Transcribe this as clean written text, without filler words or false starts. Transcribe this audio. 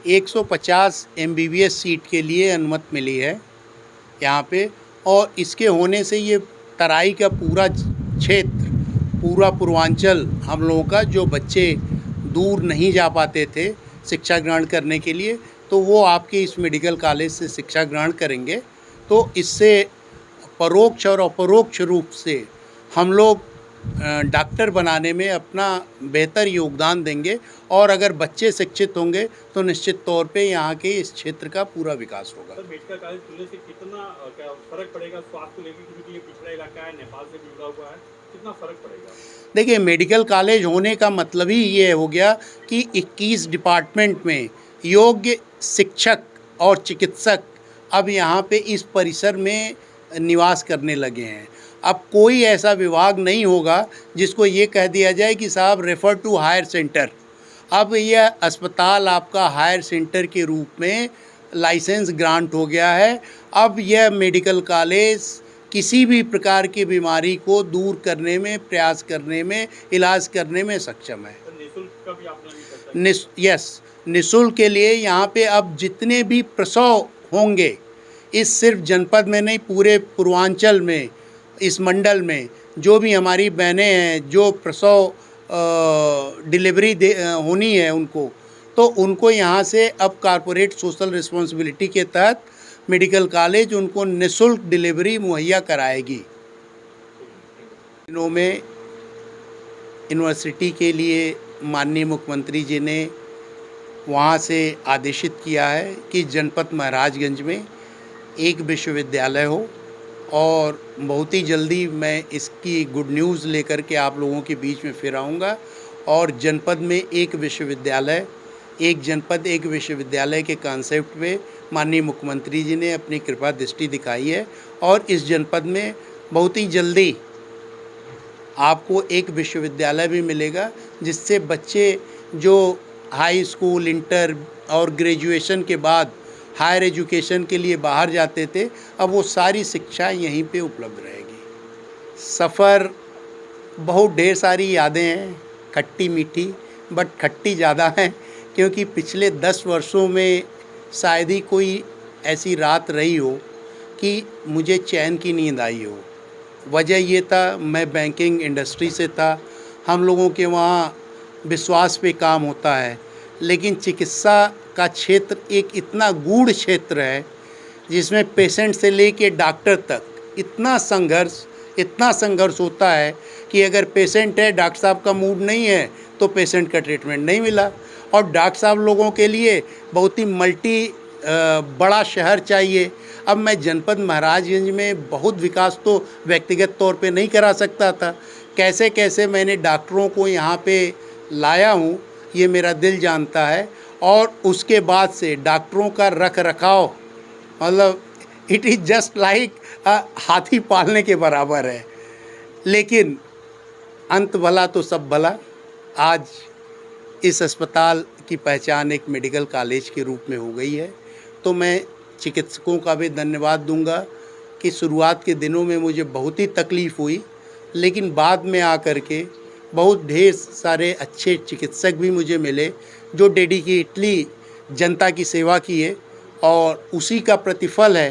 150 MBBS seat के लिए अनुमति मिली है यहाँ पे। और इसके होने से ये तराई का पूरा क्षेत्र, पूरा पूर्वांचल हम लोगों का, जो बच्चे दूर नहीं जा पाते थे शिक्षा ग्रहण करने के लिए, तो वो आपके इस मेडिकल कॉलेज से शिक्षा ग्रहण करेंगे। तो इससे परोक्ष और अपरोक्ष रूप से हम लोग डॉक्टर बनाने में अपना बेहतर योगदान देंगे। और अगर बच्चे शिक्षित होंगे तो निश्चित तौर पे यहाँ के इस क्षेत्र का पूरा विकास होगा। सर, मेडिकल कॉलेज खुलने से कितना क्या फर्क पड़ेगा स्वास्थ्य को लेकर, क्योंकि ये पिछड़ा इलाका है, नेपाल से भी जुड़ा हुआ है, कितना फर्क पड़ेगा? देखिए, मेडिकल कॉलेज होने का मतलब ही ये हो गया कि 21 डिपार्टमेंट में योग्य शिक्षक और चिकित्सक अब यहाँ पे इस परिसर में निवास करने लगे हैं। अब कोई ऐसा विभाग नहीं होगा जिसको ये कह दिया जाए कि साहब रेफ़र टू हायर सेंटर। अब यह अस्पताल आपका हायर सेंटर के रूप में लाइसेंस ग्रांट हो गया है। अब यह मेडिकल कॉलेज किसी भी प्रकार की बीमारी को दूर करने में, प्रयास करने में, इलाज करने में सक्षम है। निःशुल्क का भी आपने यस, निःशुल्क के लिए यहाँ पे अब जितने भी प्रसव होंगे, इस सिर्फ जनपद में नहीं, पूरे पूर्वांचल में, इस मंडल में जो भी हमारी बहनें हैं जो प्रसव डिलीवरी होनी है उनको, तो उनको यहाँ से अब कॉरपोरेट सोशल रिस्पॉन्सिबिलिटी के तहत मेडिकल कॉलेज उनको निःशुल्क डिलीवरी मुहैया कराएगी। दिनों में यूनिवर्सिटी के लिए माननीय मुख्यमंत्री जी ने वहाँ से आदेशित किया है कि जनपद महाराजगंज में एक विश्वविद्यालय हो। और बहुत ही जल्दी मैं इसकी गुड न्यूज़ लेकर के आप लोगों के बीच में फिर आऊँगा। और जनपद में एक विश्वविद्यालय, एक जनपद एक विश्वविद्यालय के कॉन्सेप्ट पे माननीय मुख्यमंत्री जी ने अपनी कृपा दृष्टि दिखाई है। और इस जनपद में बहुत ही जल्दी आपको एक विश्वविद्यालय भी मिलेगा, जिससे बच्चे जो हाई स्कूल, इंटर और ग्रेजुएशन के बाद हायर एजुकेशन के लिए बाहर जाते थे, अब वो सारी शिक्षा यहीं पे उपलब्ध रहेगी। सफ़र बहुत ढेर सारी यादें हैं, खट्टी मीठी, बट खट्टी ज़्यादा हैं क्योंकि पिछले 10 वर्षों में शायद ही कोई ऐसी रात रही हो कि मुझे चैन की नींद आई हो। वजह ये था, मैं बैंकिंग इंडस्ट्री से था, हम लोगों के वहाँ विश्वास पे काम होता है, लेकिन चिकित्सा का क्षेत्र एक इतना गूढ़ क्षेत्र है जिसमें पेशेंट से लेके डॉक्टर तक इतना संघर्ष होता है कि अगर पेशेंट है, डॉक्टर साहब का मूड नहीं है तो पेशेंट का ट्रीटमेंट नहीं मिला। और डॉक्टर साहब लोगों के लिए बहुत ही बड़ा शहर चाहिए। अब मैं जनपद महाराजगंज में बहुत विकास तो व्यक्तिगत तौर पे नहीं करा सकता था, कैसे कैसे मैंने डॉक्टरों को यहाँ पे लाया हूँ ये मेरा दिल जानता है। और उसके बाद से डॉक्टरों का रख रखाव, मतलब इट इज़ जस्ट लाइक हाथी पालने के बराबर है। लेकिन अंत भला तो सब भला, आज इस अस्पताल की पहचान एक मेडिकल कॉलेज के रूप में हो गई है। तो मैं चिकित्सकों का भी धन्यवाद दूंगा कि शुरुआत के दिनों में मुझे बहुत ही तकलीफ़ हुई, लेकिन बाद में आकर के बहुत ढेर सारे अच्छे चिकित्सक भी मुझे मिले जो डेडिकेटली जनता की सेवा किए, और उसी का प्रतिफल है